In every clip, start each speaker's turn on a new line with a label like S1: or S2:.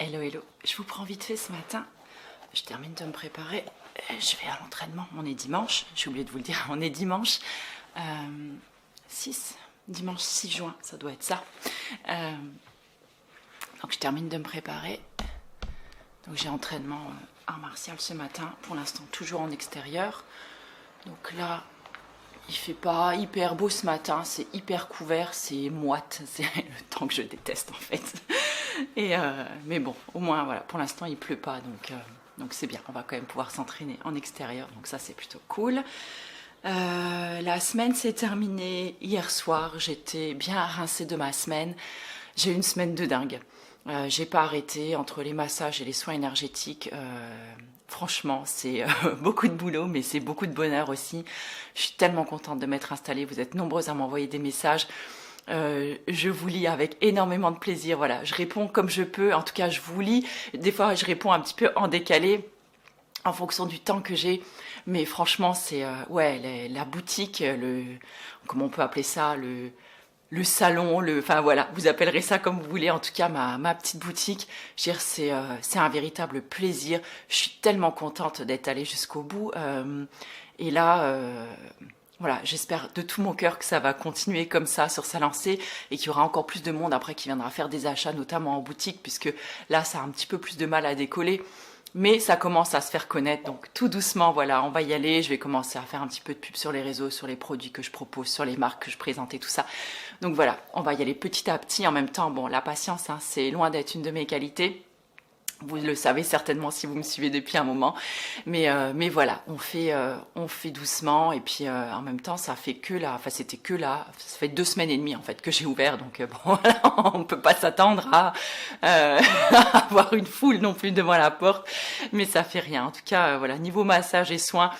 S1: Hello, hello. Je vous prends vite fait ce matin. Je termine de me préparer. Je vais à l'entraînement. On est dimanche. J'ai oublié de vous le dire. On est dimanche 6. Dimanche 6 juin. Ça doit être ça. Donc je termine de me préparer. Donc j'ai entraînement art martial ce matin. Pour l'instant, toujours en extérieur. Donc là, il fait pas hyper beau ce matin. C'est hyper couvert. C'est moite. C'est le temps que je déteste en fait. Mais bon, au moins, voilà, pour l'instant, il pleut pas, donc c'est bien. On va quand même pouvoir s'entraîner en extérieur, donc ça, c'est plutôt cool. La semaine s'est terminée hier soir. J'étais bien rincée de ma semaine. J'ai eu une semaine de dingue. J'ai pas arrêté entre les massages et les soins énergétiques. Franchement, c'est beaucoup de boulot, mais c'est beaucoup de bonheur aussi. Je suis tellement contente de m'être installée. Vous êtes nombreuses à m'envoyer des messages. Je vous lis avec énormément de plaisir. Voilà, je réponds comme je peux. En tout cas, je vous lis. Des fois, je réponds un petit peu en décalé en fonction du temps que j'ai. Mais franchement, c'est ouais, la boutique, comment on peut appeler ça, le salon, enfin voilà, vous appellerez ça comme vous voulez. En tout cas, ma petite boutique, je veux dire, c'est un véritable plaisir. Je suis tellement contente d'être allée jusqu'au bout. Et là. Voilà, j'espère de tout mon cœur que ça va continuer comme ça sur sa lancée et qu'il y aura encore plus de monde après qui viendra faire des achats, notamment en boutique, puisque là, ça a un petit peu plus de mal à décoller. Mais ça commence à se faire connaître, donc tout doucement, voilà, on va y aller. Je vais commencer à faire un petit peu de pub sur les réseaux, sur les produits que je propose, sur les marques que je présente et tout ça. Donc voilà, on va y aller petit à petit. En même temps, bon, la patience, hein, c'est loin d'être une de mes qualités. Vous le savez certainement si vous me suivez depuis un moment, mais voilà, on fait doucement et puis en même temps ça fait que là, enfin c'était que là, ça fait 2 semaines et demie en fait que j'ai ouvert, donc bon, voilà, on peut pas s'attendre à avoir une foule non plus devant la porte, mais ça fait rien. En tout cas, voilà, niveau massage et soins,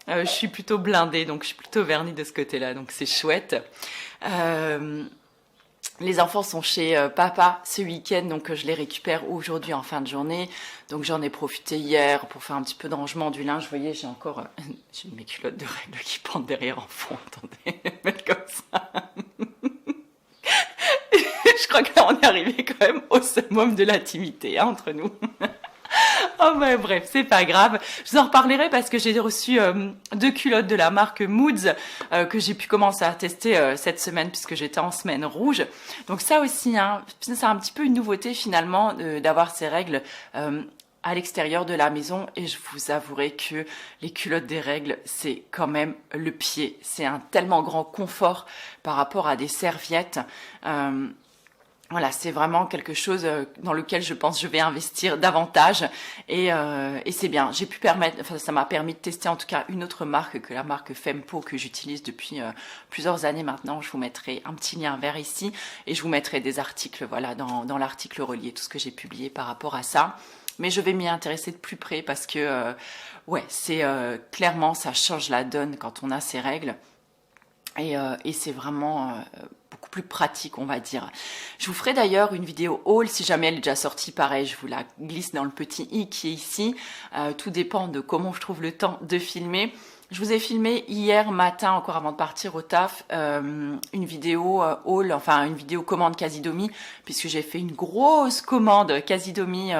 S1: je suis plutôt blindée, donc je suis plutôt vernie de ce côté-là, donc c'est chouette. Les enfants sont chez papa ce week-end, donc je les récupère aujourd'hui en fin de journée. Donc j'en ai profité hier pour faire un petit peu de rangement du linge. Vous voyez, j'ai encore j'ai mes culottes de règles qui pendent derrière en fond. Attendez, mettre comme ça. Je crois que là on est arrivé quand même au summum de l'intimité hein, entre nous. Oh ben bref, c'est pas grave. Je vous en reparlerai parce que j'ai reçu 2 culottes de la marque Moods que j'ai pu commencer à tester cette semaine puisque j'étais en semaine rouge. Donc ça aussi, hein, c'est un petit peu une nouveauté finalement d'avoir ces règles à l'extérieur de la maison et je vous avouerai que les culottes des règles, c'est quand même le pied. C'est un tellement grand confort par rapport à des serviettes. Voilà, c'est vraiment quelque chose dans lequel je pense je vais investir davantage et c'est bien. J'ai pu permettre, enfin ça m'a permis de tester en tout cas une autre marque que la marque Fempo que j'utilise depuis plusieurs années maintenant. Je vous mettrai un petit lien vers ici et je vous mettrai des articles, voilà, dans l'article relié, tout ce que j'ai publié par rapport à ça. Mais je vais m'y intéresser de plus près parce que ouais, c'est clairement ça change la donne quand on a ces règles. Et c'est vraiment beaucoup plus pratique, on va dire. Je vous ferai d'ailleurs une vidéo haul, si jamais elle est déjà sortie, pareil, je vous la glisse dans le petit i qui est ici. Tout dépend de comment je trouve le temps de filmer. Je vous ai filmé hier matin, encore avant de partir au taf, une vidéo haul, enfin une vidéo commande Casidomi, puisque j'ai fait une grosse commande Casidomi,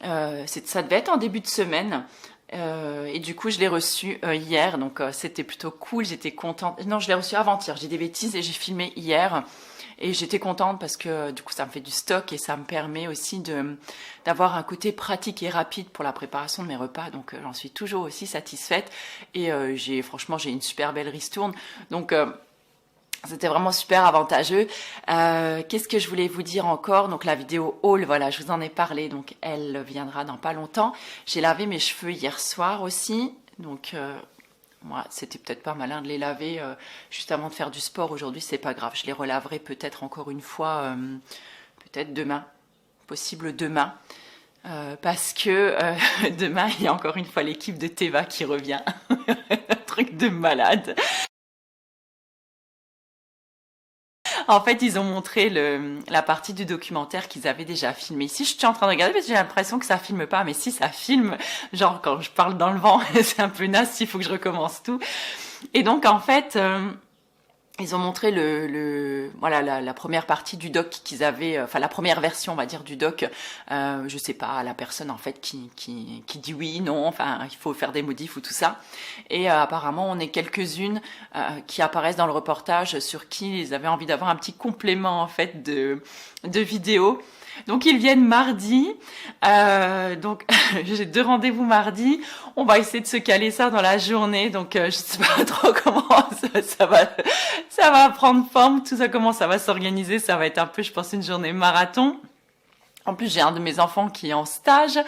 S1: ça devait être en début de semaine. Et du coup je l'ai reçu hier, donc c'était plutôt cool, j'étais contente. Non, je l'ai reçu avant-hier, j'ai des bêtises et j'ai filmé hier et j'étais contente parce que du coup ça me fait du stock et ça me permet aussi d'avoir un côté pratique et rapide pour la préparation de mes repas, donc j'en suis toujours aussi satisfaite et franchement j'ai une super belle ristourne, donc c'était vraiment super avantageux. Qu'est-ce que je voulais vous dire encore? Donc la vidéo haul, voilà, je vous en ai parlé, donc elle viendra dans pas longtemps. J'ai lavé mes cheveux hier soir aussi, donc moi c'était peut-être pas malin de les laver juste avant de faire du sport aujourd'hui, c'est pas grave, je les relaverai peut-être encore une fois, peut-être demain, possible demain. Parce que demain il y a encore une fois l'équipe de Teva qui revient, un truc de malade. En fait, ils ont montré la partie du documentaire qu'ils avaient déjà filmé. Ici, je suis en train de regarder parce que j'ai l'impression que ça filme pas, mais si ça filme, genre quand je parle dans le vent, c'est un peu naze, il faut que je recommence tout. Et donc, en fait, Ils ont montré voilà, la première partie du doc qu'ils avaient, enfin la première version, on va dire, du doc. Je sais pas, la personne en fait qui dit oui, non, enfin il faut faire des modifs ou tout ça. Et apparemment, on est quelques-unes qui apparaissent dans le reportage sur qui ils avaient envie d'avoir un petit complément en fait de vidéo. Donc ils viennent mardi, donc j'ai 2 rendez-vous mardi. On va essayer de se caler ça dans la journée, donc je sais pas trop comment ça va prendre forme, tout ça, comment ça va s'organiser. Ça va être un peu, je pense, une journée marathon. En plus, j'ai un de mes enfants qui est en stage,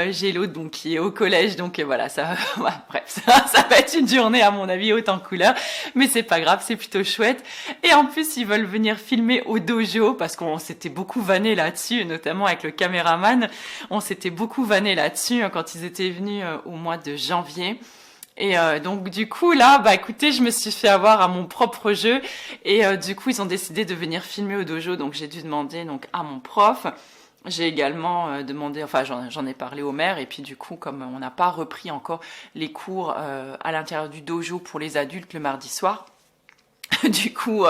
S1: j'ai l'autre donc qui est au collège, donc voilà, bref, ça va être une journée à mon avis haute en couleur, mais c'est pas grave, c'est plutôt chouette. Et en plus, ils veulent venir filmer au dojo parce qu'on s'était beaucoup vanné là-dessus, notamment avec le caméraman, on s'était beaucoup vanné là-dessus quand ils étaient venus au mois de janvier. Et donc du coup là, bah écoutez, je me suis fait avoir à mon propre jeu et du coup ils ont décidé de venir filmer au dojo, donc j'ai dû demander donc à mon prof. J'ai également demandé, enfin j'en ai parlé au maire et puis du coup comme on n'a pas repris encore les cours à l'intérieur du dojo pour les adultes le mardi soir, du coup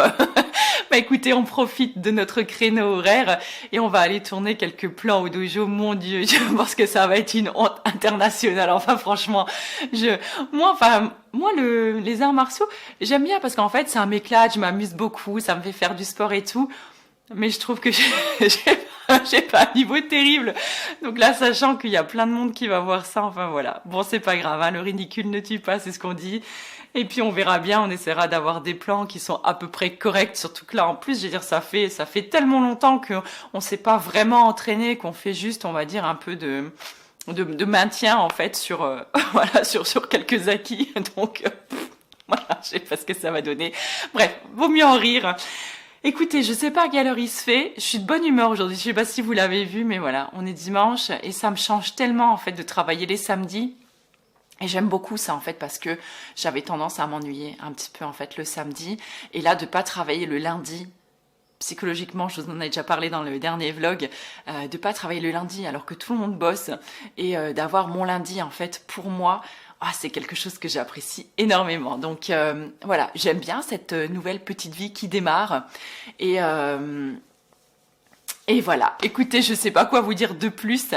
S1: bah écoutez, on profite de notre créneau horaire et on va aller tourner quelques plans au dojo. Mon Dieu, je pense que ça va être une honte internationale. Enfin franchement, moi les arts martiaux, j'aime bien parce qu'en fait ça m'éclate, je m'amuse beaucoup, ça me fait faire du sport et tout. Mais je trouve que j'ai pas un niveau terrible. Donc là, sachant qu'il y a plein de monde qui va voir ça, enfin voilà. Bon, c'est pas grave, hein, le ridicule ne tue pas, c'est ce qu'on dit. Et puis on verra bien, on essaiera d'avoir des plans qui sont à peu près corrects. Surtout que là, en plus, je veux dire, ça fait tellement longtemps qu'on s'est pas vraiment entraîné, qu'on fait juste, on va dire, un peu de maintien en fait sur voilà sur quelques acquis. Donc voilà, je sais pas ce que ça va donner. Bref, vaut mieux en rire. Écoutez, je sais pas à quelle heure il se fait. Je suis de bonne humeur aujourd'hui. Je sais pas si vous l'avez vu, mais voilà, on est dimanche et ça me change tellement en fait de travailler les samedis. Et j'aime beaucoup ça en fait parce que j'avais tendance à m'ennuyer un petit peu en fait le samedi et là de pas travailler le lundi. Psychologiquement, je vous en ai déjà parlé dans le dernier vlog, de pas travailler le lundi alors que tout le monde bosse et d'avoir mon lundi en fait pour moi. Ah, c'est quelque chose que j'apprécie énormément. Donc voilà, j'aime bien cette nouvelle petite vie qui démarre. Et voilà, écoutez, je sais pas quoi vous dire de plus.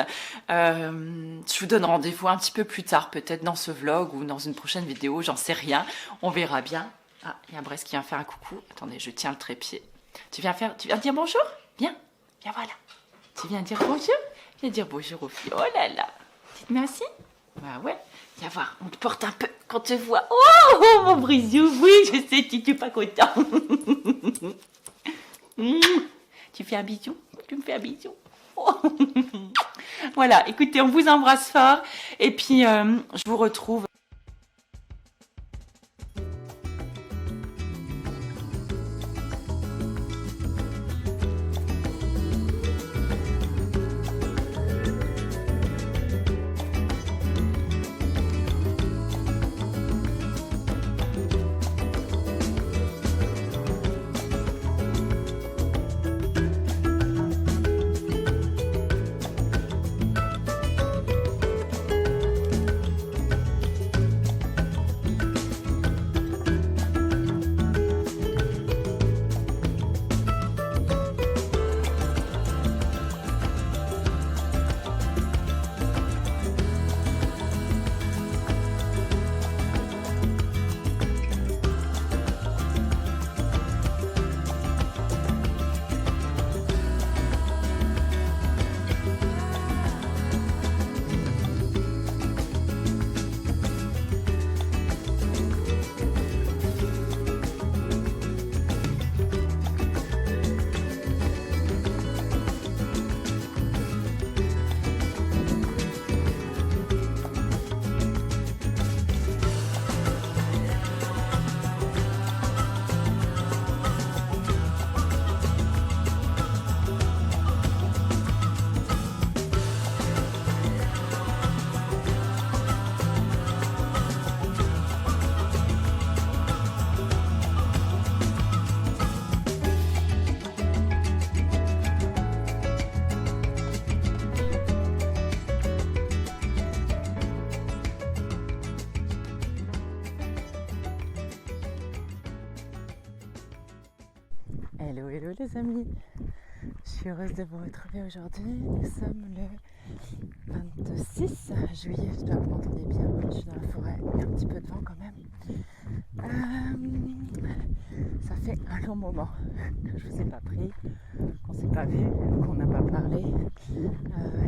S1: Je vous donne rendez-vous un petit peu plus tard, peut-être dans ce vlog ou dans une prochaine vidéo, j'en sais rien. On verra bien. Ah, il y a Brest qui vient faire un coucou. Attendez, je tiens le trépied. Tu viens dire bonjour? Viens, voilà. Tu viens dire bonjour? Viens dire bonjour aux filles. Oh là là. Dites merci. Bah ouais. Viens voir, on te porte un peu quand on te voit. Oh, mon brisou, oui, je sais, tu n'es pas content. Tu fais un bisou? Tu me fais un bisou? Oh. Voilà, écoutez, on vous embrasse fort. Et puis, je vous retrouve. Hello, hello les amis. Je suis heureuse de vous retrouver aujourd'hui. Nous sommes le 26 juillet. J'espère que vous m'entendez bien. Je suis dans la forêt. Il y a un petit peu de vent quand même. Ça fait un long moment que je ne vous ai pas pris, qu'on ne s'est pas vu, qu'on n'a pas parlé.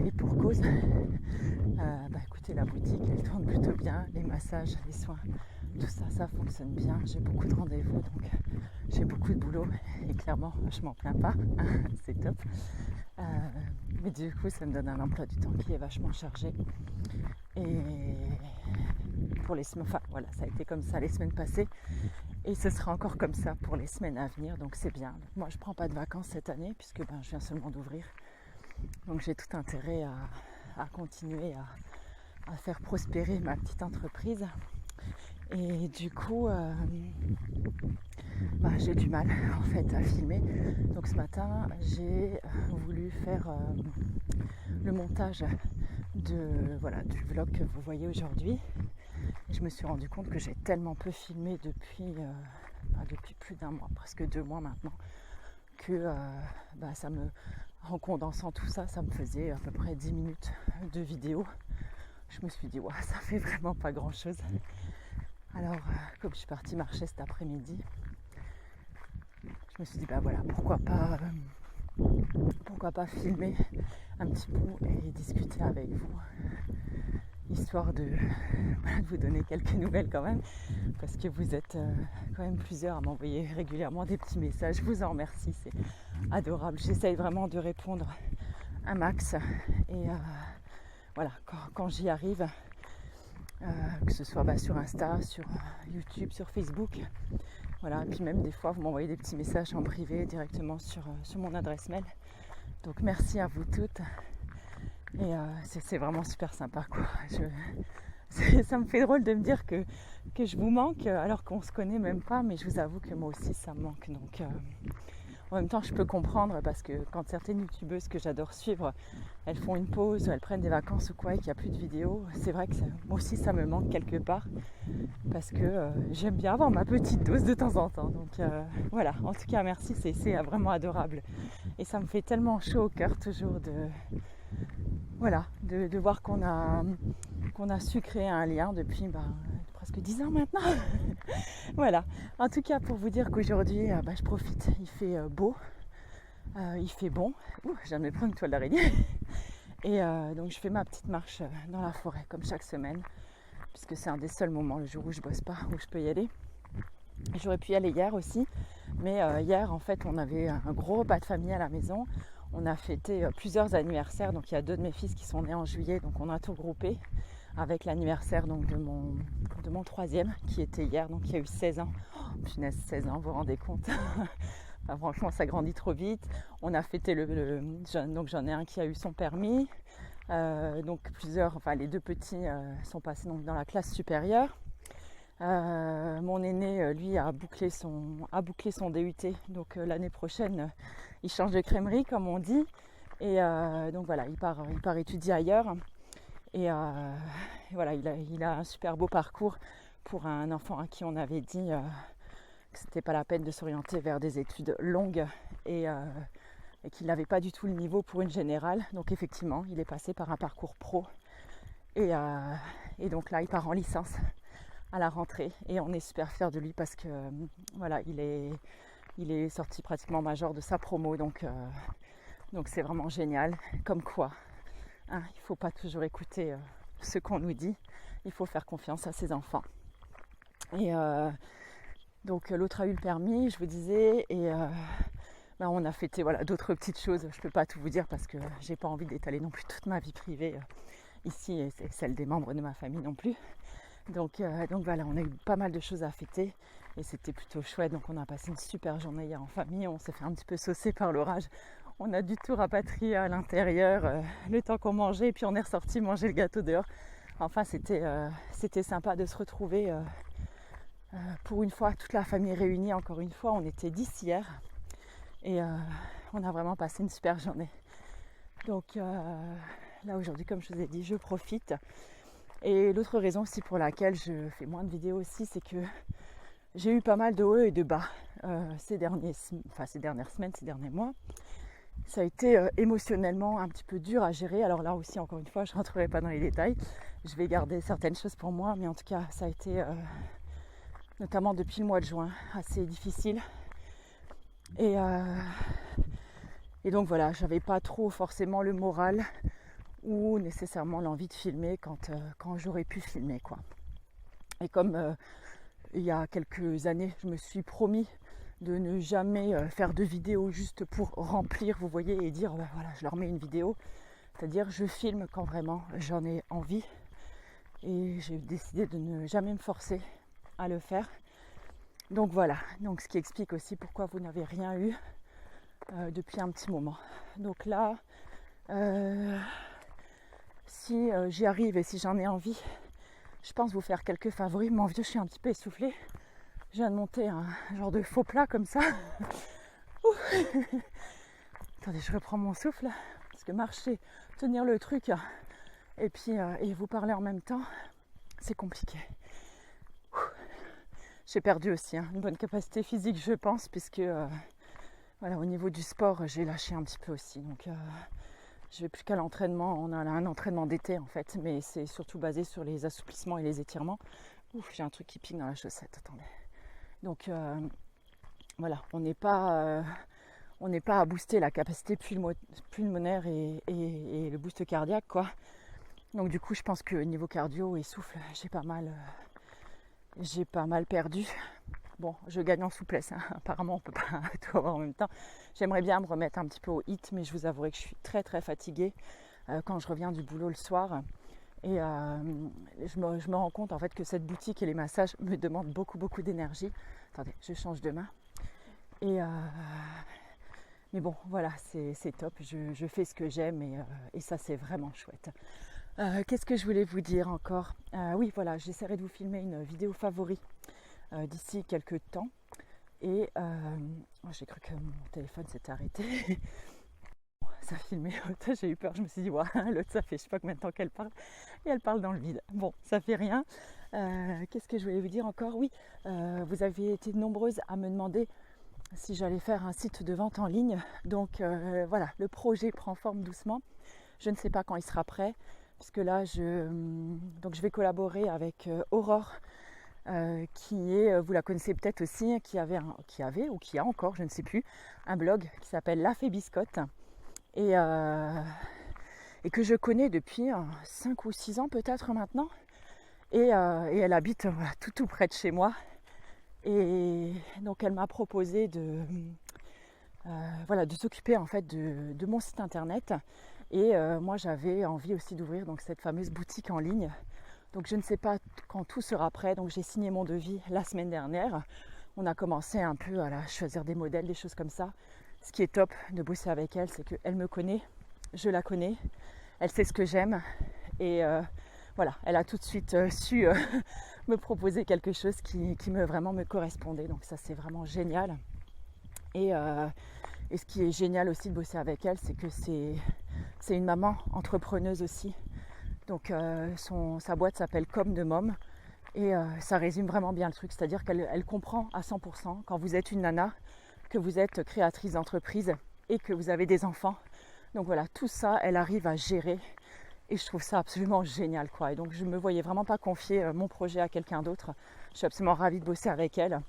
S1: Et pour cause, écoutez, la boutique, elle tourne plutôt bien. Les massages, les soins, tout ça, ça fonctionne bien. J'ai beaucoup de rendez-vous, donc j'ai beaucoup de boulot. Et clairement, je m'en plains pas. C'est top. Mais du coup, ça me donne un emploi du temps qui est vachement chargé. Et pour les semaines, voilà, ça a été comme ça les semaines passées. Et ce sera encore comme ça pour les semaines à venir, donc c'est bien. Moi, je ne prends pas de vacances cette année, puisque je viens seulement d'ouvrir. Donc j'ai tout intérêt à continuer à faire prospérer ma petite entreprise. Et du coup, j'ai du mal en fait à filmer. Donc ce matin, j'ai voulu faire le montage du vlog que vous voyez aujourd'hui. Et je me suis rendu compte que j'ai tellement peu filmé depuis plus d'un mois, presque 2 mois maintenant, que en condensant tout ça, ça me faisait à peu près 10 minutes de vidéo. Je me suis dit, ça fait vraiment pas grand chose. Alors, comme je suis partie marcher cet après-midi, je me suis dit, pourquoi pas filmer un petit bout et discuter avec vous, histoire de vous donner quelques nouvelles quand même, parce que vous êtes quand même plusieurs à m'envoyer régulièrement des petits messages. Je vous en remercie, c'est adorable. J'essaye vraiment de répondre un max et quand j'y arrive, que ce soit sur Insta, sur YouTube, sur Facebook, voilà. Et puis même des fois vous m'envoyez des petits messages en privé directement sur mon adresse mail. Donc merci à vous toutes. Et c'est vraiment super sympa quoi. Ça me fait drôle de me dire que je vous manque alors qu'on se connaît même pas, mais je vous avoue que moi aussi ça me manque. Donc en même temps je peux comprendre, parce que quand certaines youtubeuses que j'adore suivre, elles font une pause, elles prennent des vacances ou quoi et qu'il n'y a plus de vidéos, c'est vrai que moi aussi ça me manque quelque part, parce que j'aime bien avoir ma petite dose de temps en temps. Donc voilà, en tout cas merci, c'est vraiment adorable. Et ça me fait tellement chaud au cœur toujours de voir qu'on a su créer un lien depuis presque 10 ans maintenant. Voilà, en tout cas pour vous dire qu'aujourd'hui je profite, il fait beau, il fait bon. Je viens de me prendre une toile d'araignée. Et donc je fais ma petite marche dans la forêt comme chaque semaine, puisque c'est un des seuls moments, le jour où je bosse pas, où je peux y aller. J'aurais pu y aller hier aussi, mais hier en fait on avait un gros repas de famille à la maison. On a fêté plusieurs anniversaires, donc il y a 2 de mes fils qui sont nés en juillet, donc on a tout groupé avec l'anniversaire donc de mon 3e qui était hier, donc il y a eu 16 ans. Oh, punaise, 16 ans, vous vous rendez compte? Franchement ça grandit trop vite. On a fêté donc j'en ai un qui a eu son permis, donc les 2 petits sont passés donc dans la classe supérieure. Mon aîné, lui, a bouclé son DUT, donc l'année prochaine, il change de crèmerie, comme on dit, et donc voilà, il part étudier ailleurs, et voilà, il a un super beau parcours pour un enfant à qui on avait dit que c'était pas la peine de s'orienter vers des études longues et qu'il n'avait pas du tout le niveau pour une générale. Donc effectivement, il est passé par un parcours pro, et donc là, il part en licence à la rentrée, et on est super fiers de lui parce que il est sorti pratiquement major de sa promo, donc c'est vraiment génial. Comme quoi, il ne faut pas toujours écouter ce qu'on nous dit, il faut faire confiance à ses enfants. Et donc l'autre a eu le permis, je vous disais, et on a fêté d'autres petites choses. Je ne peux pas tout vous dire parce que j'ai pas envie d'étaler non plus toute ma vie privée ici, et celle des membres de ma famille non plus. Donc voilà, on a eu pas mal de choses à fêter et c'était plutôt chouette. Donc on a passé une super journée hier en famille. On s'est fait un petit peu saucer par l'orage. On a dû tout rapatrier à l'intérieur le temps qu'on mangeait, et puis on est ressorti manger le gâteau dehors. Enfin c'était sympa de se retrouver pour une fois, toute la famille réunie. Encore une fois, on était 10 hier et on a vraiment passé une super journée. Donc là aujourd'hui, comme je vous ai dit, je profite. Et l'autre raison aussi pour laquelle je fais moins de vidéos aussi, c'est que j'ai eu pas mal de hauts et de bas ces dernières semaines, ces derniers mois. Ça a été émotionnellement un petit peu dur à gérer. Alors là aussi, encore une fois, je ne rentrerai pas dans les détails. Je vais garder certaines choses pour moi, mais en tout cas, ça a été, notamment depuis le mois de juin, assez difficile. Et donc voilà, j'avais pas trop forcément le moral ou nécessairement l'envie de filmer quand j'aurais pu filmer, quoi. Et comme il y a quelques années, je me suis promis de ne jamais faire de vidéo juste pour remplir, vous voyez, et dire voilà, je leur mets une vidéo. C'est-à-dire je filme quand vraiment j'en ai envie. Et j'ai décidé de ne jamais me forcer à le faire. Donc voilà, donc ce qui explique aussi pourquoi vous n'avez rien eu depuis un petit moment. Donc là, si j'y arrive et si j'en ai envie, je pense vous faire quelques favoris. Mon vieux, je suis un petit peu essoufflée. Je viens de monter un genre de faux plat comme ça. Attendez, je reprends mon souffle. Parce que marcher, tenir le truc et puis et vous parler en même temps, c'est compliqué. J'ai perdu aussi une bonne capacité physique, je pense, puisque voilà, au niveau du sport, j'ai lâché un petit peu aussi. Donc je vais plus qu'à l'entraînement. On a un entraînement d'été en fait, mais c'est surtout basé sur les assouplissements et les étirements. Ouf, j'ai un truc qui pique dans la chaussette, attendez. Donc voilà, on n'est pas à booster la capacité pulmonaire et le boost cardiaque, quoi. Donc du coup, je pense que niveau cardio et souffle, j'ai pas mal perdu. Bon, je gagne en souplesse, hein. Apparemment on peut pas tout avoir en même temps. J'aimerais bien me remettre un petit peu au hit, mais je vous avouerai que je suis très très fatiguée quand je reviens du boulot le soir. Et je me rends compte en fait que cette boutique et les massages me demandent beaucoup d'énergie. Attendez, je change de main. Mais bon, voilà, c'est top. Je fais ce que j'aime et ça c'est vraiment chouette. Qu'est-ce que je voulais vous dire encore? Oui, voilà, j'essaierai de vous filmer une vidéo favori d'ici quelques temps. Et j'ai cru que mon téléphone s'était arrêté. Ça filmait, j'ai eu peur, je me suis dit, ouais, l'autre ça fait je sais pas combien de temps qu'elle parle, et elle parle dans le vide. Bon, ça fait rien. Qu'est-ce que je voulais vous dire encore? Oui, vous avez été nombreuses à me demander si j'allais faire un site de vente en ligne. Donc voilà, le projet prend forme doucement. Je ne sais pas quand il sera prêt, puisque là, je vais collaborer avec Aurore, qui est, vous la connaissez peut-être aussi, qui avait ou qui a encore, je ne sais plus, un blog qui s'appelle La Fée Biscotte. Et que je connais depuis 5 ou 6 ans peut-être maintenant. Et elle habite tout près de chez moi. Et donc elle m'a proposé de s'occuper en fait de mon site internet. Et moi j'avais envie aussi d'ouvrir donc cette fameuse boutique en ligne. Donc je ne sais pas quand tout sera prêt. Donc j'ai signé mon devis la semaine dernière. On a commencé un peu à choisir des modèles, des choses comme ça. Ce qui est top de bosser avec elle, c'est qu'elle me connaît, je la connais, elle sait ce que j'aime et voilà, elle a tout de suite su me proposer quelque chose qui vraiment me correspondait. Donc ça c'est vraiment génial. Et ce qui est génial aussi de bosser avec elle, c'est que c'est une maman entrepreneuse aussi. Donc sa boîte s'appelle Comme de Mom et ça résume vraiment bien le truc, c'est-à-dire qu'elle comprend à 100% quand vous êtes une nana, que vous êtes créatrice d'entreprise et que vous avez des enfants. Donc voilà, tout ça, elle arrive à gérer et je trouve ça absolument génial, quoi. Et donc je ne me voyais vraiment pas confier mon projet à quelqu'un d'autre. Je suis absolument ravie de bosser avec elle.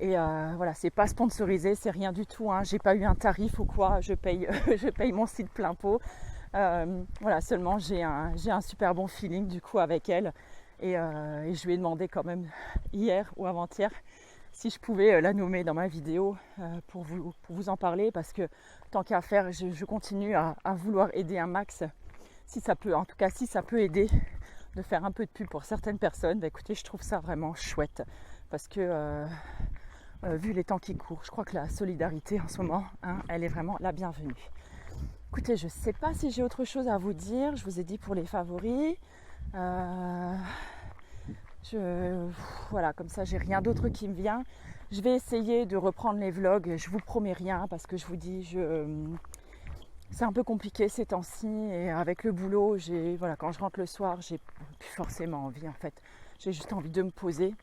S1: Et voilà, c'est pas sponsorisé, c'est rien du tout, hein. J'ai pas eu un tarif ou quoi, je paye mon site plein pot. Voilà, seulement j'ai un super bon feeling du coup avec elle. Et je lui ai demandé quand même hier ou avant-hier si je pouvais la nommer dans ma vidéo pour vous en parler, parce que tant qu'à faire, je continue à vouloir aider un max. Si ça peut, en tout cas, si ça peut aider de faire un peu de pub pour certaines personnes, bah, écoutez, je trouve ça vraiment chouette. Parce que vu les temps qui courent, je crois que la solidarité en ce moment, hein, elle est vraiment la bienvenue. Écoutez, je ne sais pas si j'ai autre chose à vous dire. Je vous ai dit pour les favoris. Voilà, comme ça j'ai rien d'autre qui me vient. Je vais essayer de reprendre les vlogs, je vous promets rien parce que je vous dis, c'est un peu compliqué ces temps-ci et avec le boulot, voilà, quand je rentre le soir, j'ai plus forcément envie en fait. J'ai juste envie de me poser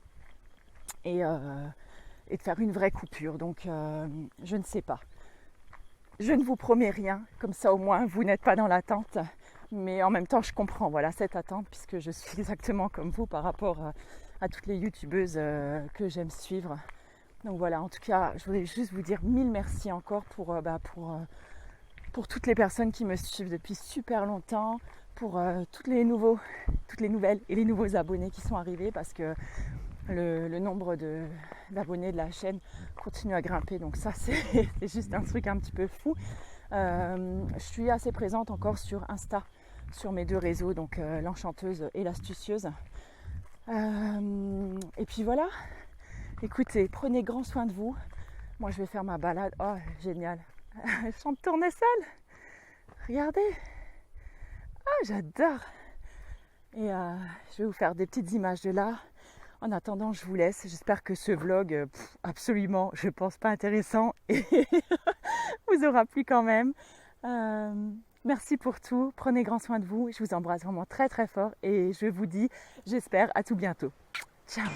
S1: et
S2: et de faire une vraie coupure. Donc je ne sais pas. Je ne vous promets rien, comme ça au moins vous n'êtes pas dans l'attente. Mais en même temps je comprends cette attente puisque je suis exactement comme vous par rapport à toutes les youtubeuses que j'aime suivre. Donc voilà, en tout cas je voulais juste vous dire mille merci encore pour toutes les personnes qui me suivent depuis super longtemps, pour toutes les nouvelles et les nouveaux abonnés qui sont arrivés parce que le nombre d'abonnés de la chaîne continue à grimper. Donc ça c'est juste un truc un petit peu fou. Je suis assez présente encore sur Insta, sur mes 2 réseaux, donc l'enchanteuse et l'astucieuse. Et puis voilà, écoutez, prenez grand soin de vous. Moi je vais faire ma balade. Oh génial, champ de tournesol, regardez, ah j'adore. Et je vais vous faire des petites images de là. En attendant, je vous laisse. J'espère que ce vlog, absolument, je pense pas intéressant, et vous aura plu quand même. Merci pour tout. Prenez grand soin de vous. Je vous embrasse vraiment très très fort et je vous dis, j'espère, à tout bientôt. Ciao.